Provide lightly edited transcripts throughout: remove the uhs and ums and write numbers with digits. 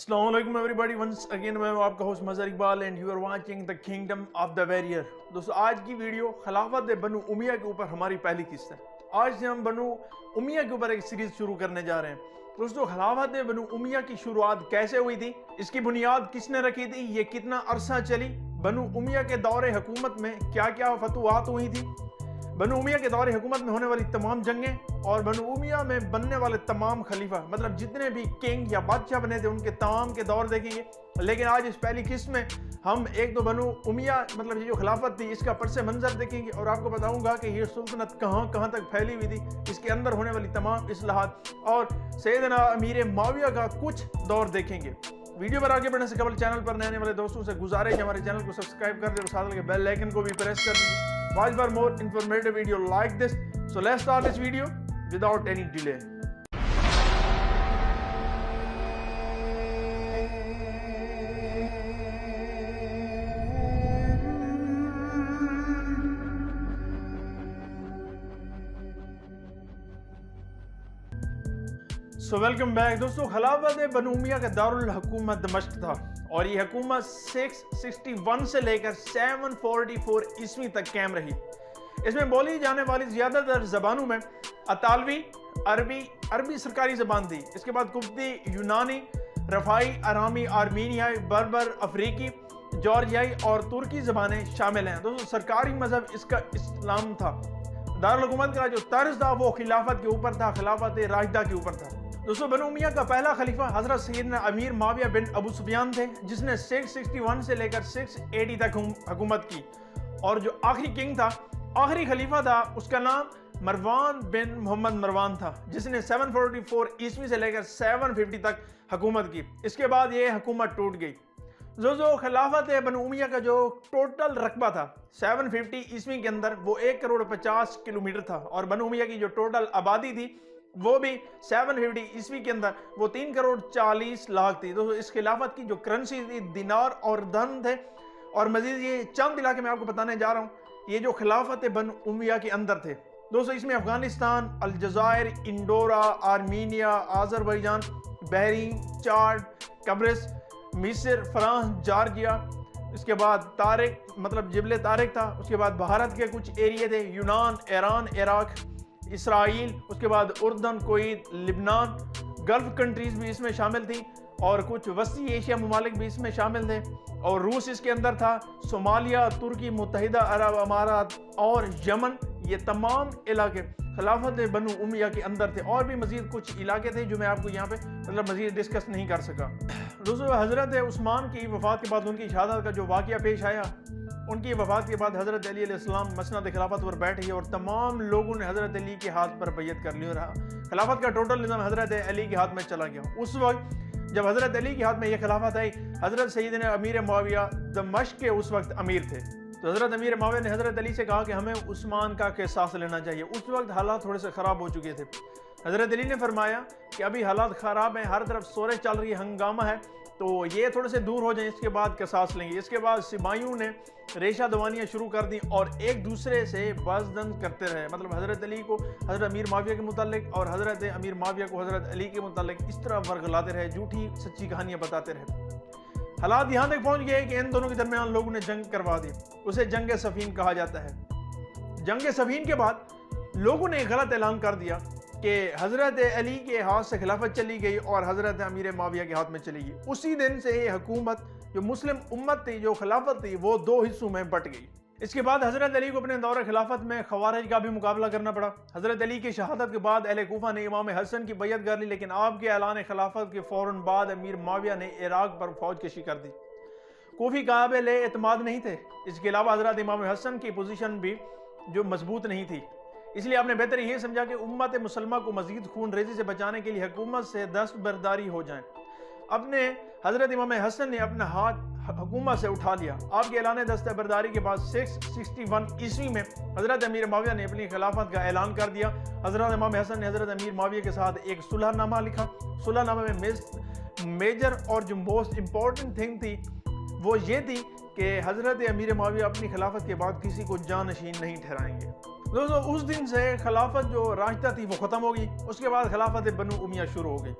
अस्सलाम वालेकुम everybody, once again मैं हूं आपका host Mazhar Iqbal and you are watching the Kingdom of the Warrior. दोस्तों, आज की वीडियो खिलाफत बनु उमैया के ऊपर हमारी पहली किस्त है। आज से हम बनु उमैया के ऊपर एक सीरीज शुरू करने जा रहे हैं। दोस्तों, खिलाफत बनु उमैया की शुरुआत कैसे हुई थी, इसकी बुनियाद किसने रखी थी, ये कितना अरसा चली, बनु उमैया के दौरे हुकूमत में क्या क्या फतवात हुई थी, बनु उमैया के दौरे हुकूमत में होने वाली तमाम जंगें और बनु उमैया में बनने वाले तमाम खलीफा, मतलब जितने भी किंग या बादशाह बने थे उनके तमाम के दौर देखेंगे। लेकिन आज इस पहली किस्त में हम एक तो बनु उमैया मतलब ये जो खिलाफत थी इसका पस मंजर देखेंगे और आपको बताऊंगा कि ये सुल्तनत कहाँ कहाँ तक फैली हुई थी, इसके अंदर होने वाली तमाम इस्लाहात और सैयदना अमीर मुआविया का कुछ दौर देखेंगे। वीडियो पर आगे बढ़ने से कबल चैनल पर नए आने वाले दोस्तों से गुजारिश है हमारे चैनल को सब्सक्राइब कर दे और साथ लगे बेल आइकन को भी प्रेस कर दीजिए। Watch for more informative video like this. So let's start this video without any delay. So welcome back दोस्तों। खिलाफत बनु उमैया का दारुल हुकूमत दमिश्क था और ये हुकूमत 661 से लेकर 744 ईस्वी तक कायम रही। इसमें बोली जाने वाली ज़्यादातर ज़बानों में अतालवी, अरबी सरकारी ज़बान थी। इसके बाद कुप्ती, यूनानी, रफ़ाई, अरामी, आर्मीनियाई, बर्बर, अफ्रीकी, जॉर्जियाई और तुर्की ज़बानें शामिल हैं। दोस्तों, सरकारी मज़हब इसका इस्लाम था। दारुल हुकूमत का जो तर्ज था वो खिलाफत के ऊपर था, खिलाफत राशिदा के ऊपर था। दोस्तों, बनु उमैया का पहला खलीफा हजरत सैयदना अमीर मुआविया बिन अबू सुफियान थे, जिसने 661 से लेकर 680 तक हुकूमत की। और जो आखिरी किंग था, आखिरी खलीफा था, उसका नाम मरवान बिन मोहम्मद मरवान था, जिसने 744 ईस्वी से लेकर 750 तक हुकूमत की। इसके बाद ये हुकूमत टूट गई। जो खिलाफत बनु उमैया का जो टोटल रकबा था 750 ईस्वी के अंदर वो 1 करोड़ 50 किलोमीटर था और बनु उमैया की जो टोटल आबादी थी वो भी 750 ईस्वी के अंदर वो 3 करोड़ 40 लाख थी। दोस्तों, इस खिलाफत की जो करेंसी थी दिनार और दरहम थे। और मजीद ये चंद इलाके मैं आपको बताने जा रहा हूँ, ये जो खिलाफत बनु उमैया के अंदर थे। दोस्तों, इसमें अफगानिस्तान, अलजायर, इंडोरा, आर्मीनिया, आज़रबैजान, बहरीन, चाड, कब्रिस, मिस्र, फ्रांस, जॉर्जिया, इसके बाद तारिक मतलब जिबले तारिक था, उसके बाद भारत के कुछ एरिया थे, यूनान, ईरान, इराक, इसराइल, उसके बाद उर्दन, कुवैत, लिबनान, गल्फ कंट्रीज भी इसमें शामिल थी और कुछ वस्ती एशिया ममालिक भी इसमें शामिल थे और रूस इसके अंदर था, सोमालिया, तुर्की, मुत्तहिदा अरब अमारात और यमन, ये तमाम इलाके खिलाफत बनु उमैया के अंदर थे। और भी मजीद कुछ इलाके थे जो मैं आपको यहाँ पे मतलब मजीद डिस्कस नहीं कर सका। दोस्तों, हज़रत उस्मान की वफ़ात के बाद उनकी शहादत का जो वाक़या पेश आया, उनकी वफ़ात के बाद हज़रत अली अलैहिस्सलाम मसनद खिलाफत पर बैठे और तमाम लोगों ने हज़रत अली के हाथ पर बैयत कर ली और खिलाफत का टोटल निज़ाम हज़रत अली के हाथ में चला गया। उस वक्त जब हज़रत अली के हाथ में यह खिलाफत आई, हज़रत सैयदना अमीर मुआविया दमिश्क के उस वक्त अमीर थे। तो हज़रत अमीर मुआविया ने हज़रत अली से कहा कि हमें उस्मान का क़िसास लेना चाहिए। उस वक्त हालात थोड़े से ख़राब हो चुके थे। हज़रत अली ने फरमाया कि अभी हालात ख़राब हैं, हर तरफ सोरे चल रही है, हंगामा है, तो ये थोड़े से दूर हो जाएं, इसके बाद क़िसास लेंगे। इसके बाद सिपाहियों ने रेशा दवानियाँ शुरू कर दी और एक दूसरे से बाज़दन करते रहे। मतलब हज़रत अली को हज़रत अमीर मुआविया के मुतालिक और हज़रत अमीर मुआविया को हज़रत अली के मुतालिक इस तरह वर्गलाते रहे, झूठी सच्ची कहानियाँ बताते रहे। हालात यहाँ तक पहुँच गए कि इन दोनों के दरमियान लोगों ने जंग करवा दी। उसे जंग सफ़ीन कहा जाता है। जंग सफ़ीन के बाद लोगों ने गलत ऐलान कर दिया कि हज़रत अली के हाथ से खिलाफत चली गई और हज़रत अमीर मुआविया के हाथ में चली गई। उसी दिन से ये हुकूमत जो मुस्लिम उम्मत थी, जो खिलाफत थी, वो 2 हिस्सों में बट गई। इसके बाद हज़रत अली को अपने दौर खिलाफत में खवारिज का भी मुकाबला करना पड़ा। हज़रत अली की शहादत के बाद अहले कूफा ने इमाम हसन की बैयत कर ली, लेकिन आपके ऐलान खिलाफत के फ़ौरन बाद अमीर मुआविया ने इराक पर फौज कशी कर दी। कूफी काबिल एतमाद नहीं थे। इसके अलावा हज़रत इमाम हसन की पोजीशन भी जो मजबूत नहीं थी, इसलिए आपने बेहतर ये समझा कि उम्मत मुसलमा को मजीद खून रेजी से बचाने के लिए हुकूमत से दस्तबरदारी हो जाए। अपने हज़रत इमाम हसन ने अपना हाथ हुकूमत से उठा लिया। आपके ऐलान दस्तबरदारी के बाद 661 ईस्वी में हज़रत अमीर मुआविया ने अपनी खिलाफत का ऐलान कर दिया। हज़रत इमाम हसन ने हज़रत अमीर मुआविया के साथ एक सुलहनामा लिखा। सुलहनामे में मेजर और जो मोस्ट इम्पॉर्टेंट थिंग थी वो ये थी कि हज़रत अमीर मुआविया अपनी खिलाफत के बाद किसी को जानशीन नहीं ठहराएंगे। दोस्तों, उस दिन से खिलाफत जो राशिदा थी वो ख़त्म हो गई। उसके बाद खिलाफत बनु उमैया शुरू हो गई।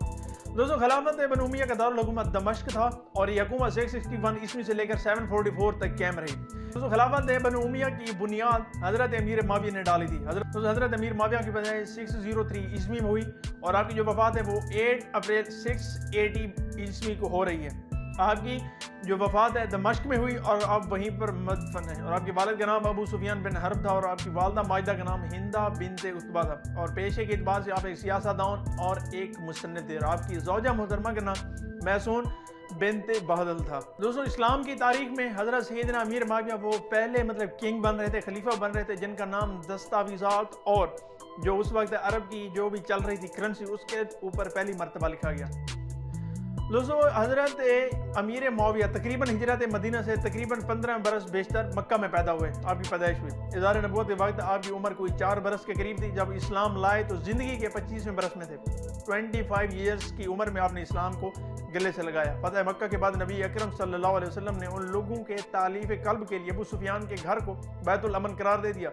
दोस्तों खिलाफत बनु उमैया का दारुल हुकूमत दमश्क था और ये हुकूमत 661 ईस्वी से लेकर 744 तक कायम रही। दोस्तों खिलाफत बनु उमैया की बुनियाद हजरत अमीर माविया ने डाली थी। हजरत अमीर माविया की बजाय 603 ईस्वी में हुई और आपकी जो वफात है वो 8 अप्रैल 680 ईस्वी को हो रही है। आपकी जो वफात है दमश्क में हुई और आप वहीं पर मदफन है। और आपके वालिद का नाम अबू सुफियान बिन हर्ब था और आपकी वालदा माइदा का नाम हिंदा बिनते उतबा था। और पेशे के एतबार से आप एक सियासतदान और एक मुसन्निफ थे। और आपकी ज़ौजा मोहतरमा का नाम मैसून बिनते बहदल था। दोस्तों इस्लाम की तारीख में हज़रत सैयदना अमीर माविया वो पहले किंग बन रहे थे, खलीफा बन रहे थे, जिनका नाम दस्तावेज़ात और जो उस वक्त अरब की जो भी चल रही थी करेंसी उसके ऊपर पहली मरतबा लिखा गया। दोस्तों हज़रत अमीर माविया तकरीबन हिजरत मदीना से तकरीबन 15 बरस बेशतर मक्का में पैदा हुए। आपकी पैदाइश हुई। इज़हार नबूवत के वक्त आपकी उम्र कोई 4 बरस के करीब थी। जब इस्लाम लाए तो ज़िंदगी के 25वें बरस में थे। 25 ईयर्स की उम्र में आपने इस्लाम को गले से लगाया। फतह मक्का के बाद नबी अकरम सल्लल्लाहु अलैहि वसल्लम ने उन लोगों के तालीफ कल्ब के लिए अबू सुफियान के घर को बैतुल अमन करार दे दिया।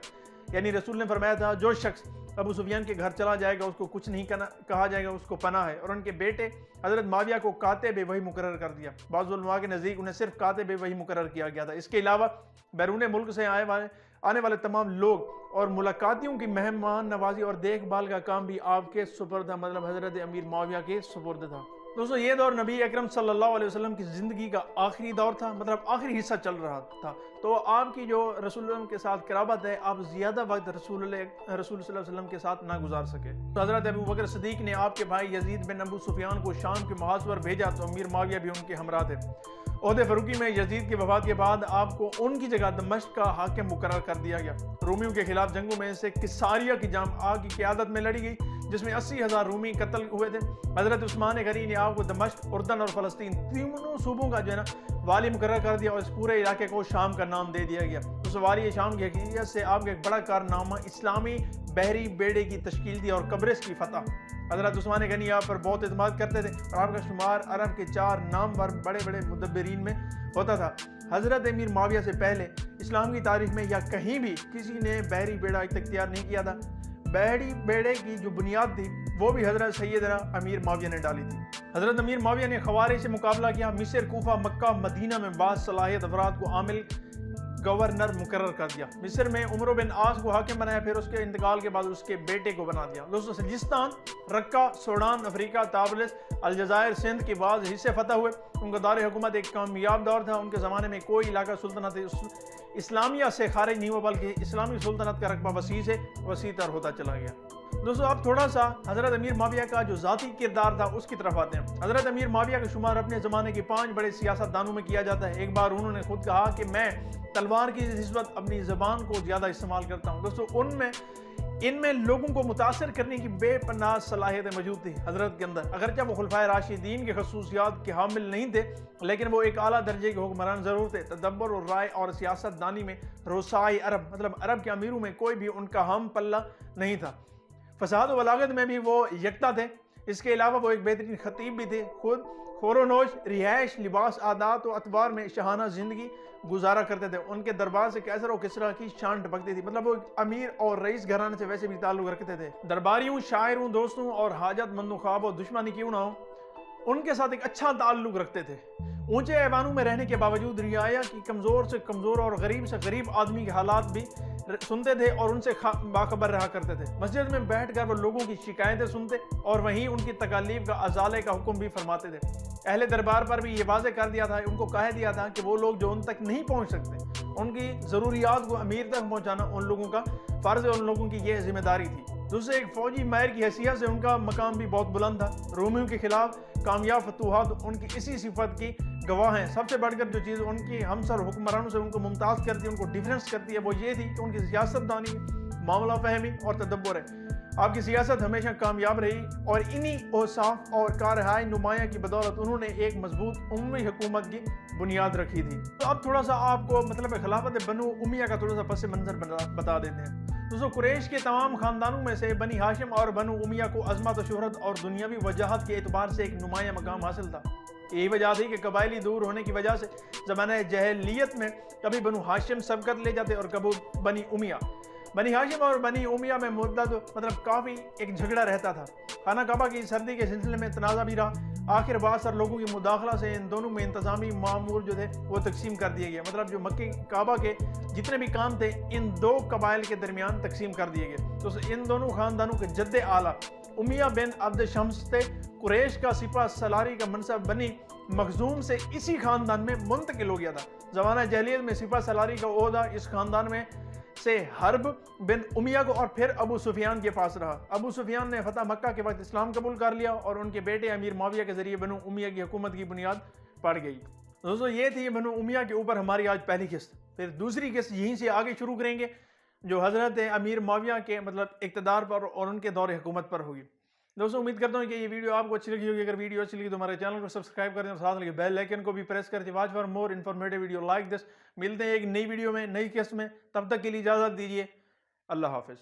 यानी रसूल ने फरमाया था जो शख्स अबू सुफियान के घर चला जाएगा उसको कुछ नहीं कहा जाएगा, उसको पनाह है। और उनके बेटे हज़रत माविया को कातिब वही मुकर्रर कर दिया। बाज़ उलमा के नज़दीक उन्हें सिर्फ कातिब वही मुकर्रर किया गया था। इसके अलावा बैरून मुल्क से आने वाले तमाम लोग और मुलाकातियों की मेहमान नवाजी और देखभाल का काम भी आपके सुपुर्द था, हज़रत अमीर माविया के सुपुर्द था। दोस्तों ये दौर नबी अकरम सल्लल्लाहु अलैहि वसल्लम की ज़िंदगी का आखिरी दौर था, आखिरी हिस्सा चल रहा था। तो आपकी जो रसूल के साथ कराबत है, आप ज़्यादा वक्त रसूल सल्लल्लाहु अलैहि वसल्लम के साथ ना गुजार सके। तो हज़रत अबू बकर सिद्दीक़ ने आपके भाई यजीद बिन अबू सुफियान को शाम के महाज पर भेजा तो अमीर माविया भी उनके हमरा थे। ओहदे फ़रूकी में यजीद की वफ़ात के बाद आपको उनकी जगह दमश्क का हाकिम मुकर्रर कर दिया गया। रोमियों के खिलाफ जंगों में से किसारिया की जंग आपकी क़यादत में लड़ी गई जिसमें 80,000 रूमी कत्ल हुए थे। हज़रत उस्मान गनी ने आपको दमश्क, उर्दन और फ़लस्तीन तीनों सूबों का जो है ना वाली मुकर्रर कर दिया और इस पूरे इलाके को शाम का नाम दे दिया गया। उस वाली शाम की हकीकत से आपका एक बड़ा कारनामा इस्लामी बहरी बेड़े की तश्कील थी और कब्रिस की फतह। हज़रत उस्मान गनी आप पर बहुत एतमाद करते थे और आपका शुमार अरब के 4 नामवर बड़े बड़े मुदब्बिरीन में होता था। हज़रत अमीर माविया से पहले इस्लाम की तारीख में या कहीं भी किसी ने बहरी बेड़ा इख्तियार नहीं किया था। बहरी बेड़े की जो बुनियाद थी वो भी हज़रत सैयदना अमीर माविया ने डाली थी। हज़रत अमीर माविया ने खवारिज से मुकाबला किया। मिस्र, कूफा, मक्का, मदीना में बास सलाहियत अफराद को आमिल गवर्नर मुकर्रर कर दिया। मिस्र में उमर बिन आस को हाकिम बनाया, फिर उसके इंतकाल के बाद उसके बेटे को बना दिया। दोस्तों सजिस्तान, रक्का, सूडान, अफ्रीका, ताबलिस, अलजायर, सिंध के बाद हिस्से फतह हुए। उनका दार हुकूमत एक कामयाब दौर था। उनके ज़माने में कोई इलाका सुल्तनत इस्लामिया से खारिज नहीं हुआ बल्कि इस्लामी सुल्तनत का रकबा वसी से वसी तर होता चला गया। दोस्तों अब थोड़ा सा हज़रत अमीर माविया का जो ज़ाती किरदार था उसकी तरफ आते हैं। हज़रत अमीर माविया का शुमार अपने ज़माने के 5 बड़े सियासतदानों में किया जाता है। एक बार उन्होंने खुद कहा कि मैं तलवार की निस्बत अपनी ज़बान को ज़्यादा इस्तेमाल करता हूँ। दोस्तों इनमें लोगों को मुतासर करने की बेपनाह सलाहियतें मौजूद थी हज़रत के अंदर। अगरचे वो खुलफाए राशिदीन के खसूसियात के हामिल नहीं थे लेकिन वो एक आला दर्जे के हुक्मरान ज़रूर थे। तदब्बर और राय और सियासतदानी में रोसाई अरब अरब के अमीरों में कोई भी उनका हम पल्ला नहीं था। फसाद और बलागत में भी वो यकता थे। इसके अलावा वो एक बेहतरीन खतीब भी थे। खुद खोरोनोश, रिहाइश, लिबास, आदात और अतवार में शहाना ज़िंदगी गुजारा करते थे। उनके दरबार से कैसर और किसरा की शान टपकती थी। वो अमीर और रईस घराने से वैसे भी ताल्लुक़ रखते थे। दरबारियों, शायरों, दोस्तों और हाजतमंदों ख्वाब और दुश्मनी क्यों ना हो उनके साथ एक अच्छा ताल्लुक़ रखते थे। ऊंचे ऐवानों में रहने के बावजूद रियाया की कमज़ोर से कमज़ोर और गरीब से गरीब आदमी के हालात भी सुनते थे और उनसे बाखबर रहा करते थे। मस्जिद में बैठकर वो लोगों की शिकायतें सुनते और वहीं उनकी तकालीफ का अजाले का हुक्म भी फरमाते थे। अहले दरबार पर भी ये वाज़े कर दिया था, उनको कह दिया था कि वो लोग जो उन तक नहीं पहुंच सकते उनकी ज़रूरियात को अमीर तक पहुंचाना उन लोगों का फ़र्ज़ है, उन लोगों की यह जिम्मेदारी थी। दूसरे एक फ़ौजी माहिर की हैसियत से उनका मकाम भी बहुत बुलंद था। रोमियों के खिलाफ कामयाब फतूहात उनकी इसी सिफत की गवाह हैं। सबसे बढ़कर जो चीज़ उनकी हमसर हुक्मरानों से उनको मुमताज़ करती है, उनको डिफरेंस करती है, वो ये थी कि उनकी सियासतदानी, मामला फहमी और तदब्बर है। आपकी सियासत हमेशा कामयाब रही और इन्हीं औसाफ और कारहाय नुमाया की बदौलत उन्होंने एक मजबूत उम्मी हुकूमत की बुनियाद रखी थी। तो अब थोड़ा सा आपको खिलाफत बनु उमैया का थोड़ा सा पस मंजर बता देते हैं। दोस्तों कुरैश के तमाम खानदानों में से बनी हाशिम और बनु उमैया को अज़मत, शोहरत और दुनियावी वजाहत के एतबार से एक नुमाया मकाम हासिल था। यही वजह थी कि कबायली दूर होने की वजह से ज़माने जहलियत में कभी बनु हाशिम सबकत ले जाते और कभी बनी उमैया। बनी हाशिम और बनी उमैया में मुद्दत काफ़ी एक झगड़ा रहता था। खाना काबा की सर्दी के सिलसिले में तनाज़ा भी रहा। आखिर बासर लोगों की मुदाखला से इन दोनों में इंतज़ामी मामूर जो थे वो तकसीम कर दिए गए। मतलब जो मक्के काबा के जितने भी काम थे इन दो कबाइल के दरमियान तकसीम कर दिए गए। तो इन दोनों ख़ानदानों के जद्दे आला उमिया बिन अब्द शम्स थे। कुरैश का सिपा सलारी का मनसब बनी मखजूम से इसी ख़ानदान में मुंतकिल हो गया था। ज़माना जहलियत में सिपा सलारी का ओहदा इस ख़ानदान में से हर्ब बिन उमिया को और फिर अबू सुफियान के पास रहा। अबू सुफियान ने फतह मक्का के वक्त इस्लाम कबूल कर लिया और उनके बेटे अमीर मुआविया के ज़रिए बनु उमिया की हुकूमत की बुनियाद पड़ गई। दोस्तों ये थी बनु उमिया के ऊपर हमारी आज पहली किस्त। फिर दूसरी किस्त यहीं से आगे शुरू करेंगे जो हज़रत अमीर मुआविया के मतलब इक़्तिदार पर और उनके दौर हुकूमत पर होगी। दोस्तों उम्मीद करता हूँ कि ये वीडियो आपको अच्छी लगी होगी। अगर वीडियो अच्छी लगी तो हमारे चैनल को सब्सक्राइब कर दें और साथ लगे बेल आइकन को भी प्रेस कर दें। Watch for more informative video like this. मिलते हैं एक नई वीडियो में नई किस्त में, तब तक के लिए इजाज़त दीजिए। अल्लाह हाफ़िज़।